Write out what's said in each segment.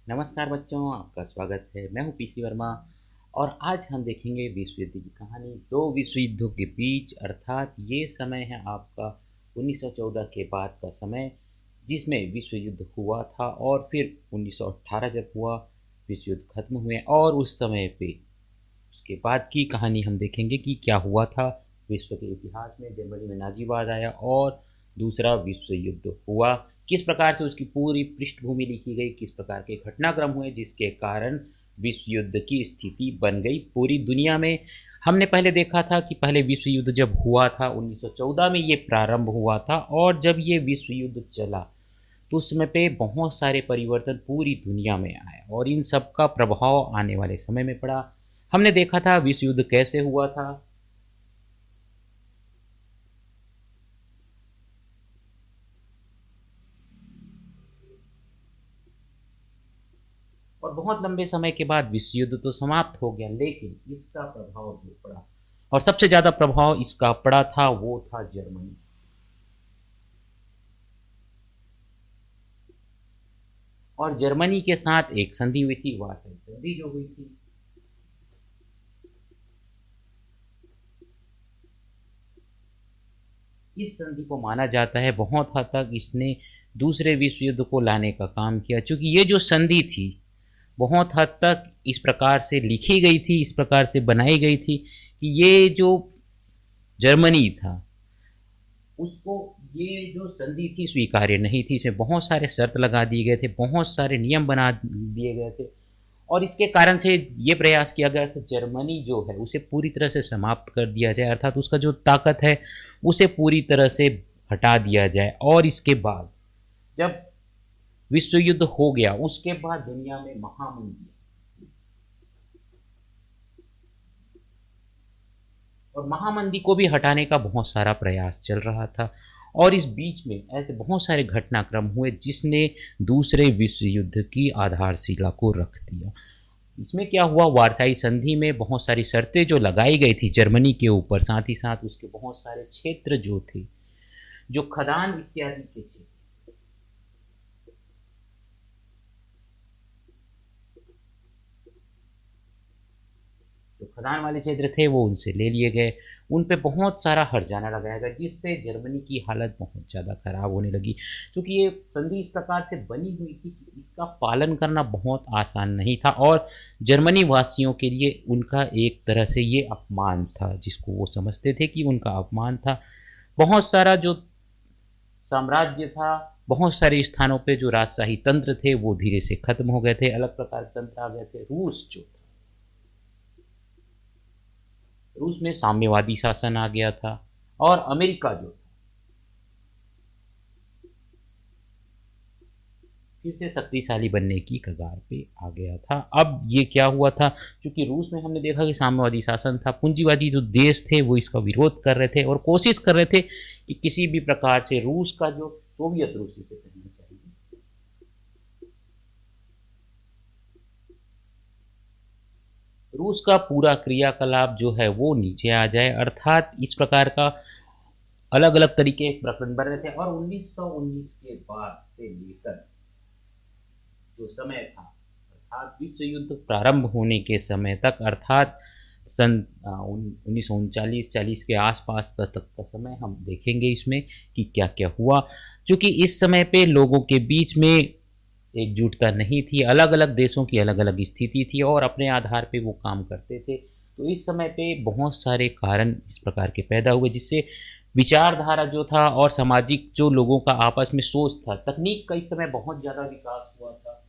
नमस्कार बच्चों, आपका स्वागत है। मैं हूँ पीसी वर्मा और आज हम देखेंगे विश्व युद्ध की कहानी। दो विश्व युद्धों के बीच अर्थात ये समय है आपका 1914 के बाद का समय, जिसमें विश्व युद्ध हुआ था और फिर 1918 जब हुआ, विश्व युद्ध खत्म हुए और उस समय पे उसके बाद की कहानी हम देखेंगे कि क्या हुआ था विश्व के इतिहास में। जर्मनी में नाजीवाद आया और दूसरा विश्व युद्ध हुआ। किस प्रकार से उसकी पूरी पृष्ठभूमि लिखी गई, किस प्रकार के घटनाक्रम हुए जिसके कारण विश्व युद्ध की स्थिति बन गई पूरी दुनिया में। हमने पहले देखा था कि पहले विश्व युद्ध जब हुआ था 1914 में ये प्रारंभ हुआ था और जब ये विश्व युद्ध चला तो उस समय पे बहुत सारे परिवर्तन पूरी दुनिया में आए और इन सब का प्रभाव आने वाले समय में पड़ा। हमने देखा था विश्व युद्ध कैसे हुआ था और बहुत लंबे समय के बाद विश्व युद्ध तो समाप्त हो गया, लेकिन इसका प्रभाव जो पड़ा और सबसे ज्यादा प्रभाव इसका पड़ा था वो था जर्मनी। और जर्मनी के साथ एक संधि हुई थी, वार्साई संधि जो हुई थी। इस संधि को माना जाता है बहुत हद तक इसने दूसरे विश्व युद्ध को लाने का काम किया, क्योंकि ये जो संधि थी बहुत हद तक इस प्रकार से लिखी गई थी, इस प्रकार से बनाई गई थी कि ये जो जर्मनी था उसको ये जो संधि थी स्वीकार्य नहीं थी। इसमें बहुत सारे शर्त लगा दिए गए थे, बहुत सारे नियम बना दिए गए थे और इसके कारण से ये प्रयास किया गया कि जर्मनी जो है उसे पूरी तरह से समाप्त कर दिया जाए, अर्थात उसका जो ताकत है उसे पूरी तरह से हटा दिया जाए। और इसके बाद जब विश्व युद्ध हो गया उसके बाद दुनिया में महामंदी और महामंदी को भी हटाने का बहुत सारा प्रयास चल रहा था और इस बीच में ऐसे बहुत सारे घटनाक्रम हुए जिसने दूसरे विश्व युद्ध की आधारशिला को रख दिया। इसमें क्या हुआ, वारसाई संधि में बहुत सारी शर्तें जो लगाई गई थी जर्मनी के ऊपर, साथ ही साथ उसके बहुत सारे क्षेत्र जो थे, जो खदान इत्यादि के क्षेत्र, जो खदान वाले क्षेत्र थे वो उनसे ले लिए गए। उन पे बहुत सारा हर्जाना लगाया गया जिससे जर्मनी की हालत बहुत ज़्यादा ख़राब होने लगी। क्योंकि ये संधि इस प्रकार से बनी हुई थी कि इसका पालन करना बहुत आसान नहीं था और जर्मनी वासियों के लिए उनका एक तरह से ये अपमान था, जिसको वो समझते थे कि उनका अपमान था। बहुत सारा जो साम्राज्य था, बहुत सारे स्थानों पे जो राजशाही तंत्र थे वो धीरे से खत्म हो गए थे, अलग प्रकार के तंत्र आ गए थे। रूस जो था, रूस में साम्यवादी शासन आ गया था और अमेरिका जो था फिर से शक्तिशाली बनने की कगार पे आ गया था। अब ये क्या हुआ था, क्योंकि रूस में हमने देखा कि साम्यवादी शासन था, पूंजीवादी जो देश थे वो इसका विरोध कर रहे थे और कोशिश कर रहे थे कि किसी भी प्रकार से रूस का जो सोवियत रूस जिसे कहना चाहिए, रूस का पूरा क्रियाकलाप जो है वो नीचे आ जाए, अर्थात इस प्रकार का अलग अलग तरीके के प्रकरण बन रहे थे। और 1919 के बाद से लेकर जो समय था अर्थात विश्व युद्ध प्रारंभ होने के समय तक, अर्थात सन 1939-40 के आसपास का तक का समय हम देखेंगे इसमें कि क्या क्या हुआ। क्योंकि इस समय पे लोगों के बीच में एकजुटता नहीं थी, अलग अलग देशों की अलग अलग स्थिति थी और अपने आधार पे वो काम करते थे। तो इस समय पे बहुत सारे कारण इस प्रकार के पैदा हुए जिससे विचारधारा जो था और सामाजिक जो लोगों का आपस में सोच था, तकनीक का इस समय बहुत ज़्यादा विकास हुआ था।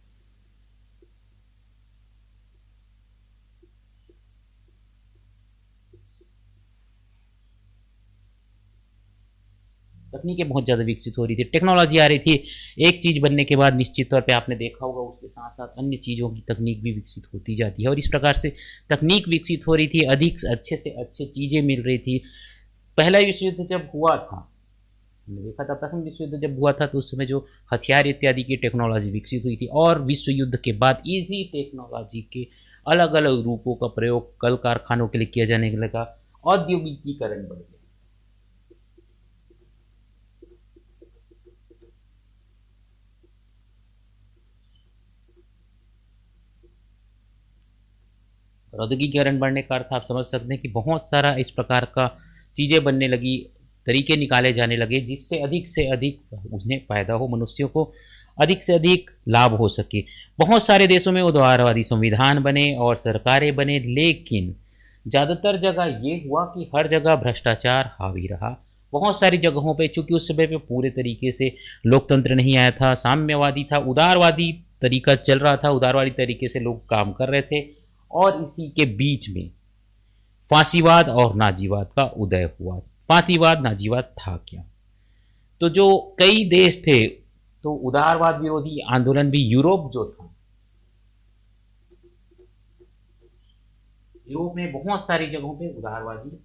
तकनीकें बहुत ज़्यादा विकसित हो रही थी, टेक्नोलॉजी आ रही थी। एक चीज़ बनने के बाद निश्चित तौर पे आपने देखा होगा उसके साथ साथ अन्य चीज़ों की तकनीक भी विकसित होती जाती है और इस प्रकार से तकनीक विकसित हो रही थी, अधिक अच्छे से अच्छे चीज़ें मिल रही थी। पहला विश्व युद्ध जब हुआ था, हमने देखा था प्रथम विश्व युद्ध जब हुआ था तो उस समय जो हथियार इत्यादि की टेक्नोलॉजी विकसित हुई थी और विश्व युद्ध के बाद इसी टेक्नोलॉजी के अलग अलग रूपों का प्रयोग कल कारखानों के लिए किया जाने लगा, औद्योगिकीकरण बढ़ गया। प्रौद्योगिकीकरण बढ़ने का अर्थ आप समझ सकते हैं कि बहुत सारा इस प्रकार का चीज़ें बनने लगी, तरीके निकाले जाने लगे जिससे अधिक से अधिक उन्हें फ़ायदा हो, मनुष्यों को अधिक से अधिक लाभ हो सके। बहुत सारे देशों में उदारवादी संविधान बने और सरकारें बने, लेकिन ज़्यादातर जगह ये हुआ कि हर जगह भ्रष्टाचार हावी रहा। बहुत सारी जगहों पे, चूँकि उस समय पे पूरे तरीके से लोकतंत्र नहीं आया था, साम्यवादी था, उदारवादी तरीका चल रहा था, उदारवादी तरीके से लोग काम कर रहे थे और इसी के बीच में फांसीवाद और नाजीवाद का उदय हुआ। फांसीवाद, नाजीवाद था क्या? तो जो कई देश थे, तो उदारवाद विरोधी आंदोलन भी यूरोप जो था, यूरोप में बहुत सारी जगहों पे उदारवादी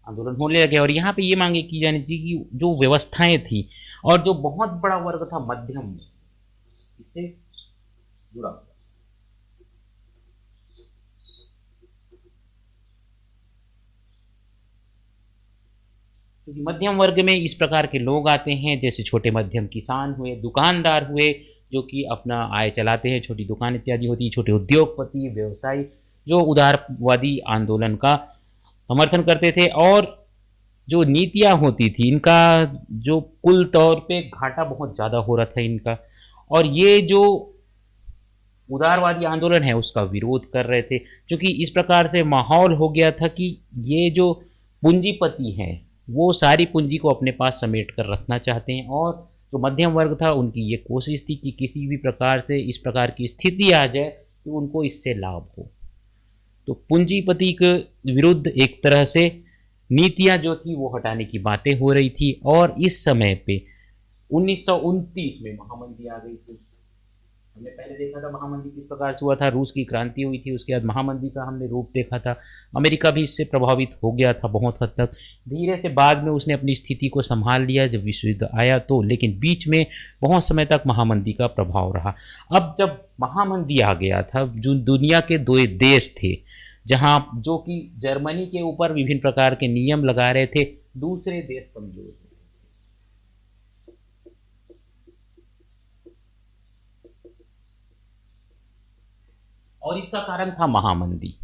आंदोलन होने लगे और यहाँ पे ये मांगे की जानी चाहिए कि जो व्यवस्थाएं थी और जो बहुत बड़ा वर्ग था मध्यम, इससे जुड़ा हुआ, क्योंकि मध्यम वर्ग में इस प्रकार के लोग आते हैं जैसे छोटे मध्यम किसान हुए, दुकानदार हुए, जो कि अपना आय चलाते हैं, छोटी दुकान इत्यादि होती है, छोटे उद्योगपति, व्यवसायी, जो उदारवादी आंदोलन का समर्थन करते थे। और जो नीतियाँ होती थी इनका, जो कुल तौर पे घाटा बहुत ज़्यादा हो रहा था इनका, और ये जो उदारवादी आंदोलन है उसका विरोध कर रहे थे, क्योंकि इस प्रकार से माहौल हो गया था कि ये जो पूंजीपति हैं वो सारी पूंजी को अपने पास समेट कर रखना चाहते हैं, और जो मध्यम वर्ग था उनकी ये कोशिश थी कि किसी भी प्रकार से इस प्रकार की स्थिति आ जाए कि उनको इससे लाभ हो। तो पूंजीपति के विरुद्ध एक तरह से नीतियां जो थी वो हटाने की बातें हो रही थी। और इस समय पे 1929 में महामंदी आ गई थी। हमने पहले देखा था महामंदी किस प्रकार से हुआ था, रूस की क्रांति हुई थी, उसके बाद महामंदी का हमने रूप देखा था। अमेरिका भी इससे प्रभावित हो गया था बहुत हद तक। धीरे से बाद में उसने अपनी स्थिति को संभाल लिया जब विश्व युद्ध आया तो, लेकिन बीच में बहुत समय तक महामंदी का प्रभाव रहा। अब जब महामंदी आ गया था, जो दुनिया के दो देश थे जहाँ, जो कि जर्मनी के ऊपर विभिन्न प्रकार के नियम लगा रहे थे, दूसरे देश कमजोर थे। और इसका कारण था महामंदी।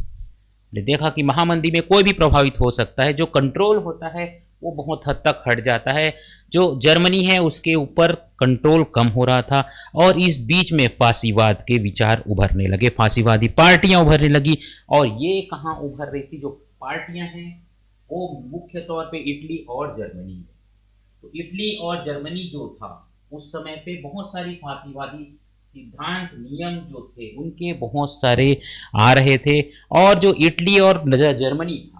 ने देखा कि महामंदी में कोई भी प्रभावित हो सकता है, जो कंट्रोल होता है वो बहुत हद तक हट जाता है। जो जर्मनी है उसके ऊपर कंट्रोल कम हो रहा था, और इस बीच में फांसीवाद के विचार उभरने लगे, फांसीवादी पार्टियां उभरने लगी। और ये कहाँ उभर रही थी? जो पार्टियां हैं वो मुख्य तौर पे इटली और जर्मनी में। तो इटली और जर्मनी जो था उस समय पे बहुत सारी फांसीवादी सिद्धांत, नियम जो थे उनके बहुत सारे आ रहे थे। और जो इटली और जर्मनी था,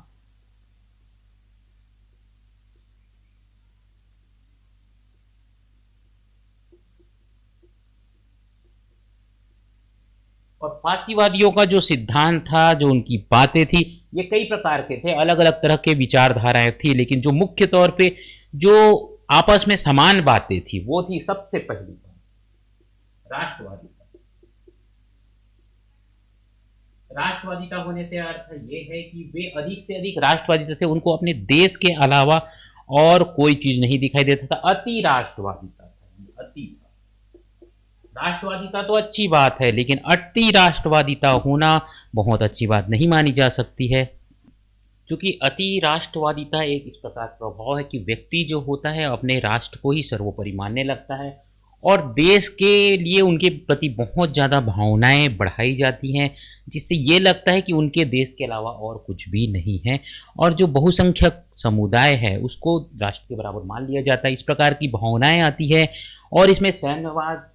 और फांसीवादियों का जो सिद्धांत था, जो उनकी बातें थी, ये कई प्रकार के थे, अलग अलग तरह के विचारधाराएं थी, लेकिन जो मुख्य तौर पे जो आपस में समान बातें थी वो थी सबसे पहली बात राष्ट्रवादिता। राष्ट्रवादिता होने से अर्थ ये है कि वे अधिक से अधिक राष्ट्रवादी थे, उनको अपने देश के अलावा और कोई चीज नहीं दिखाई देता था। अति राष्ट्रवादिता था, अति राष्ट्रवादिता तो अच्छी बात है, लेकिन अति राष्ट्रवादिता होना बहुत अच्छी बात नहीं मानी जा सकती है। क्योंकि अति राष्ट्रवादिता एक इस प्रकार का प्रभाव है कि व्यक्ति जो होता है अपने राष्ट्र को ही सर्वोपरि मानने लगता है, और देश के लिए उनके प्रति बहुत ज़्यादा भावनाएं बढ़ाई जाती हैं, जिससे ये लगता है कि उनके देश के अलावा और कुछ भी नहीं है, और जो बहुसंख्यक समुदाय है उसको राष्ट्र के बराबर मान लिया जाता है। इस प्रकार की भावनाएं आती है, और इसमें सैन्यवाद,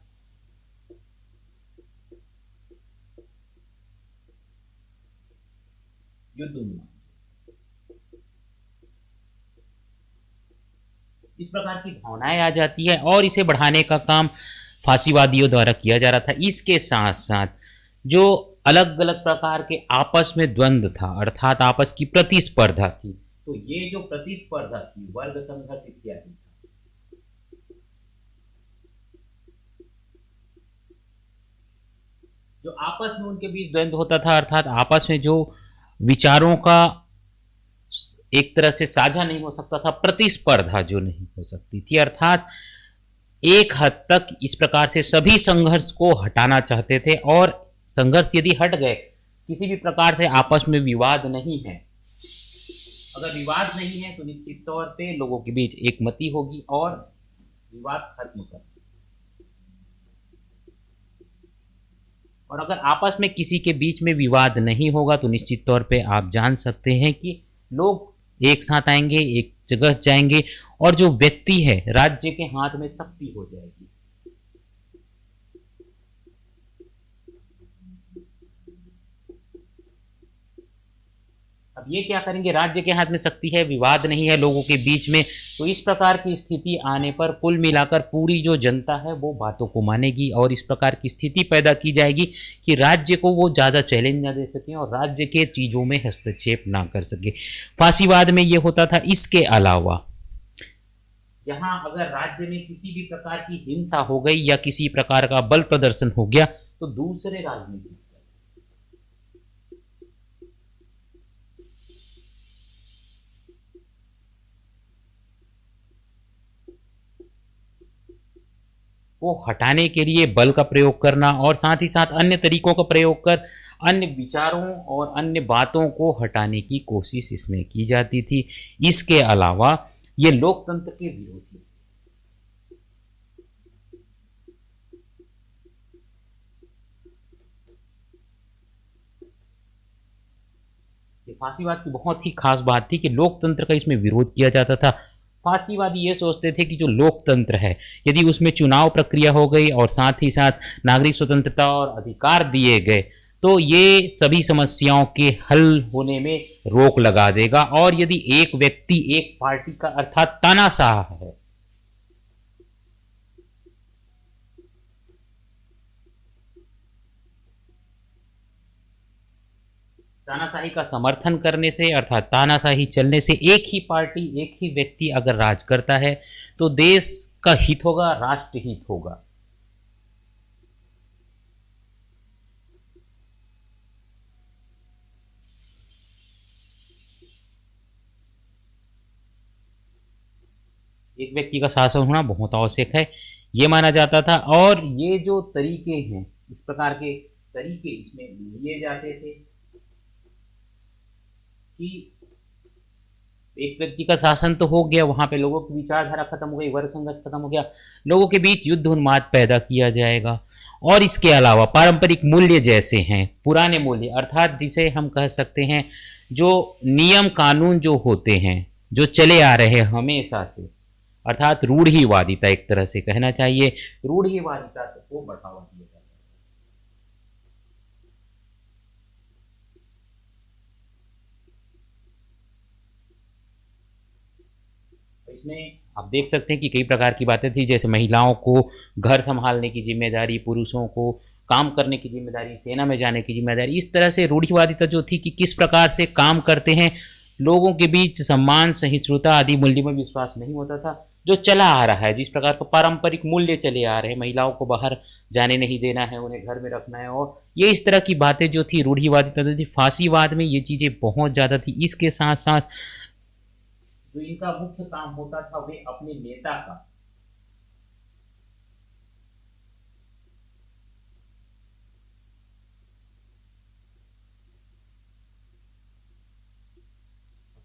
युद्ध उन्माद, इस प्रकार की भावनाएं आ जाती है, और इसे बढ़ाने का काम फांसीवादियों द्वारा किया जा रहा था। इसके साथ साथ जो अलग अलग प्रकार के आपस में द्वंद्व था, अर्थात आपस की प्रतिस्पर्धा थी, तो ये जो प्रतिस्पर्धा थी, वर्ग संघर्ष इत्यादि, जो आपस में उनके बीच द्वंद्व होता था, अर्थात आपस में जो विचारों का एक तरह से साझा नहीं हो सकता था, प्रतिस्पर्धा जो नहीं हो सकती थी, अर्थात एक हद तक इस प्रकार से सभी संघर्ष को हटाना चाहते थे। और संघर्ष यदि हट गए, किसी भी प्रकार से आपस में विवाद नहीं है, अगर विवाद नहीं है तो निश्चित तौर पे लोगों के बीच एकमति होगी और विवाद खत्म कर। और अगर आपस में किसी के बीच में विवाद नहीं होगा तो निश्चित तौर पे आप जान सकते हैं कि लोग एक साथ आएंगे, एक जगह जाएंगे और जो व्यक्ति है राज्य के हाथ में शक्ति हो जाएगी। अब ये क्या करेंगे, राज्य के हाथ में शक्ति है, विवाद नहीं है लोगों के बीच में, तो इस प्रकार की स्थिति आने पर कुल मिलाकर पूरी जो जनता है वो बातों को मानेगी और इस प्रकार की स्थिति पैदा की जाएगी कि राज्य को वो ज़्यादा चैलेंज ना दे सकें और राज्य के चीज़ों में हस्तक्षेप ना कर सके। फांसीवाद में ये होता था। इसके अलावा यहाँ अगर राज्य में किसी भी प्रकार की हिंसा हो गई या किसी प्रकार का बल प्रदर्शन हो गया तो दूसरे राजनीतिक को हटाने के लिए बल का प्रयोग करना और साथ ही साथ अन्य तरीकों का प्रयोग कर अन्य विचारों और अन्य बातों को हटाने की कोशिश इसमें की जाती थी। इसके अलावा ये लोकतंत्र के विरोधी, ये फांसीवाद की बहुत ही खास बात थी कि लोकतंत्र का इसमें विरोध किया जाता था। फांसीवादी ये सोचते थे कि जो लोकतंत्र है, यदि उसमें चुनाव प्रक्रिया हो गई और साथ ही साथ नागरिक स्वतंत्रता और अधिकार दिए गए तो ये सभी समस्याओं के हल होने में रोक लगा देगा। और यदि एक व्यक्ति एक पार्टी का अर्थात तानाशाह है, तानाशाही का समर्थन करने से अर्थात तानाशाही चलने से एक ही पार्टी एक ही व्यक्ति अगर राज करता है तो देश का हित होगा, राष्ट्र हित होगा। एक व्यक्ति का शासन होना बहुत आवश्यक है, ये माना जाता था। और ये जो तरीके हैं, इस प्रकार के तरीके इसमें लिए जाते थे कि एक व्यक्ति का शासन तो हो गया, वहां पे लोगों की विचारधारा खत्म हो गई, वर्ग संघर्ष खत्म हो गया, लोगों के बीच युद्ध उन्माद पैदा किया जाएगा। और इसके अलावा पारंपरिक मूल्य जैसे हैं, पुराने मूल्य अर्थात जिसे हम कह सकते हैं जो नियम कानून जो होते हैं, जो चले आ रहे हैं हमेशा से, अर्थात रूढ़िवादिता, एक तरह से कहना चाहिए रूढ़िवादिता को बढ़ावा दिया जाता है। तो इसमें आप देख सकते हैं कि कई प्रकार की बातें थी, जैसे महिलाओं को घर संभालने की जिम्मेदारी, पुरुषों को काम करने की जिम्मेदारी, सेना में जाने की जिम्मेदारी। इस तरह से रूढ़िवादिता जो थी कि किस प्रकार से काम करते हैं, लोगों के बीच सम्मान, सहिष्णुता आदि मूल्य में विश्वास नहीं होता था, जो चला आ रहा है, जिस प्रकार का पारंपरिक मूल्य चले आ रहे हैं, महिलाओं को बाहर जाने नहीं देना है, उन्हें घर में रखना है, और ये इस तरह की बातें जो थी रूढ़िवादिता जो थी, फांसीवाद में ये चीज़ें बहुत ज़्यादा थी। इसके साथ साथ जो इनका मुख्य काम होता था वे अपने नेता का,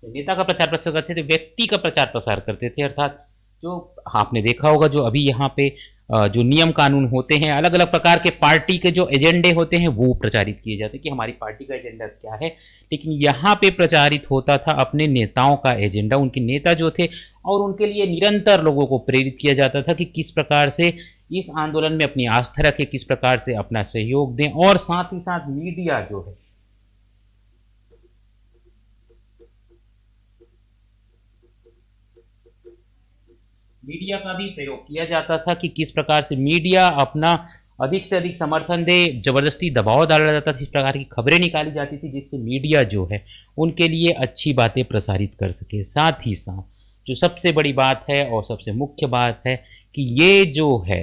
नेता का प्रचार प्रसार करते थे, व्यक्ति का प्रचार प्रसार करते थे। अर्थात जो आपने देखा होगा जो अभी यहाँ पे जो नियम कानून होते हैं, अलग अलग प्रकार के पार्टी के जो एजेंडे होते हैं वो प्रचारित किए जाते हैं कि हमारी पार्टी का एजेंडा क्या है, लेकिन यहाँ पे प्रचारित होता था अपने नेताओं का एजेंडा, उनके नेता जो थे, और उनके लिए निरंतर लोगों को प्रेरित किया जाता था कि किस प्रकार से इस आंदोलन में अपनी आस्था रखें, किस प्रकार से अपना सहयोग दें। और साथ ही साथ मीडिया जो है, मीडिया का भी प्रयोग किया जाता था कि किस प्रकार से मीडिया अपना अधिक से अधिक समर्थन दे, जबरदस्ती दबाव डाला जाता था, इस प्रकार की खबरें निकाली जाती थी जिससे मीडिया जो है उनके लिए अच्छी बातें प्रसारित कर सके। साथ ही साथ जो सबसे बड़ी बात है और सबसे मुख्य बात है कि ये जो है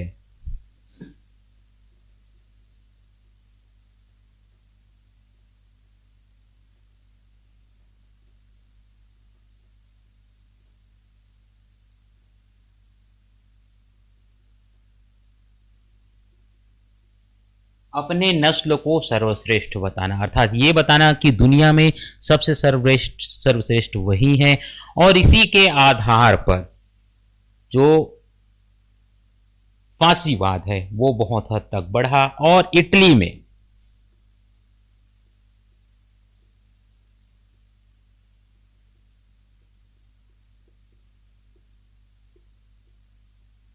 अपने नस्ल को सर्वश्रेष्ठ बताना, अर्थात ये बताना कि दुनिया में सबसे सर्वश्रेष्ठ वही है। और इसी के आधार पर जो फांसीवाद है वो बहुत हद तक बढ़ा। और इटली में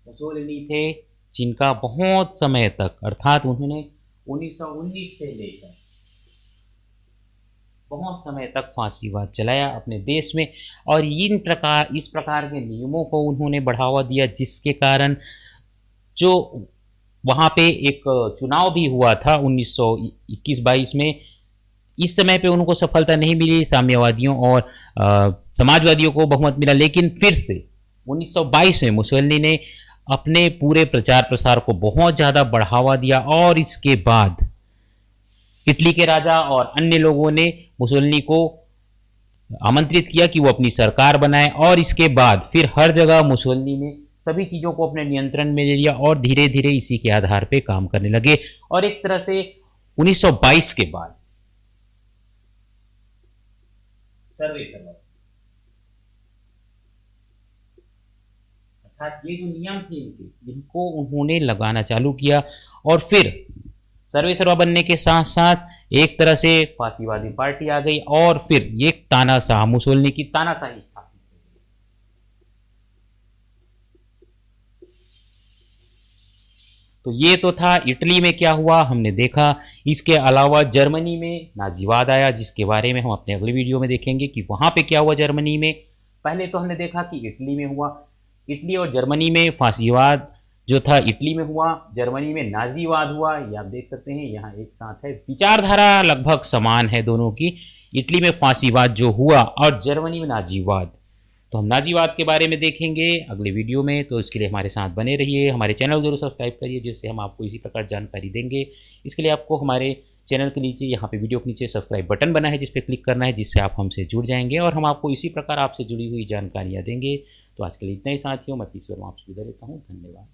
मुसोलिनी थे जिनका बहुत समय तक, अर्थात उन्होंने 1919 से लेकर बहुत समय तक फांसीवाद चलाया अपने देश में। और इस प्रकार के नियमों को उन्होंने बढ़ावा दिया, जिसके कारण जो वहाँ पे एक चुनाव भी हुआ था 1921-22 में, इस समय पे उनको सफलता नहीं मिली, साम्यवादियों और समाजवादियों को बहुमत मिला। लेकिन फिर से 1922 में मुसोलिनी ने अपने पूरे प्रचार प्रसार को बहुत ज़्यादा बढ़ावा दिया और इसके बाद इटली के राजा और अन्य लोगों ने मुसोलिनी को आमंत्रित किया कि वो अपनी सरकार बनाए। और इसके बाद फिर हर जगह मुसोलिनी ने सभी चीज़ों को अपने नियंत्रण में ले लिया और धीरे धीरे इसी के आधार पे काम करने लगे। और एक तरह से 1922 के बाद सर्वे सर्वा, अर्थात ये जो नियम थे इनके, इनको उन्होंने लगाना चालू किया। और फिर सर्वे सर्वा बनने के साथ साथ एक तरह से फांसीवादी पार्टी आ गई और फिर ये तानाशाह, मुसोलिनी की तानाशाही स्थापित हो गई। तो ये तो था इटली में क्या हुआ हमने देखा। इसके अलावा जर्मनी में नाजीवाद आया, जिसके बारे में हम अपने अगले वीडियो में देखेंगे कि वहां पे क्या हुआ जर्मनी में। पहले तो हमने देखा कि इटली में हुआ, इटली और जर्मनी में फांसीवाद जो था इटली में हुआ, जर्मनी में नाजीवाद हुआ। ये आप देख सकते हैं यहाँ एक साथ है, विचारधारा लगभग समान है दोनों की। इटली में फांसीवाद जो हुआ और जर्मनी में नाजीवाद। तो हम नाजीवाद के बारे में देखेंगे अगले वीडियो में, तो इसके लिए हमारे साथ बने रहिए। हमारे चैनल को जरूर सब्सक्राइब करिए, जिससे हम आपको इसी प्रकार जानकारी देंगे। इसके लिए आपको हमारे चैनल के नीचे, यहाँ पे वीडियो के नीचे सब्सक्राइब बटन बना है, जिस पर क्लिक करना है, जिससे आप हमसे जुड़ जाएंगे और हम आपको इसी प्रकार आपसे जुड़ी हुई जानकारियाँ देंगे। तो आज के लिए इतना ही साथियों, मैं पीसी वर्मा आपसे विदा लेता हूँ। धन्यवाद।